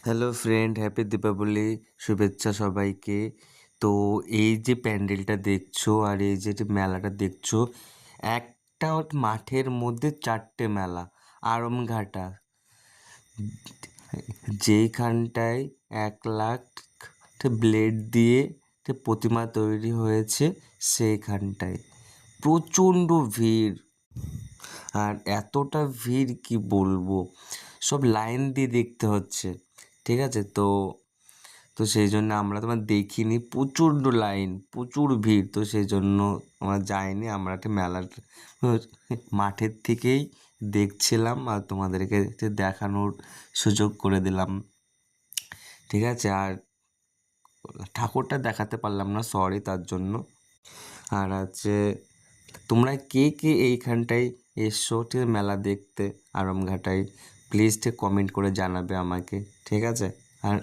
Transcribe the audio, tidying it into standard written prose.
Hello friend, happy Deepavali, শুভেচ্ছা সবাইকে। তো এই যে প্যান্ডেলটা দেখছো আর এই যে মেলাটা দেখছো, একটা মাঠের মধ্যে চারটে মেলা। আড়ংঘাটা, যেইখানটায় 1,00,000 ব্লেড দিয়ে প্রতিমা তৈরি হয়েছে, সেইখানটায় প্রচণ্ড ভিড়। আর এতটা ভিড় কি বলবো, সব লাইন দিয়ে দেখতে হচ্ছে। ঠিক আছে, তো তো সেই জন্য আমরা তোমার দেখিনি, প্রচণ্ড লাইন, প্রচুর ভিড়। তো সেই জন্য আমরা যাইনি, আমরা একটা মেলার মাঠের থেকেই দেখছিলাম আর তোমাদেরকে দেখানোর সুযোগ করে দিলাম। ঠিক আছে, আর ঠাকুরটা দেখাতে পারলাম না, সরি তার জন্য। আর আছে, তোমরা কে কে এইখানটায় এসছো ঠিক মেলা দেখতে আড়ংঘাটায়, প্লিজ ঠিক কমেন্ট করে জানাবে আমাকে। ঠিক আছে, আর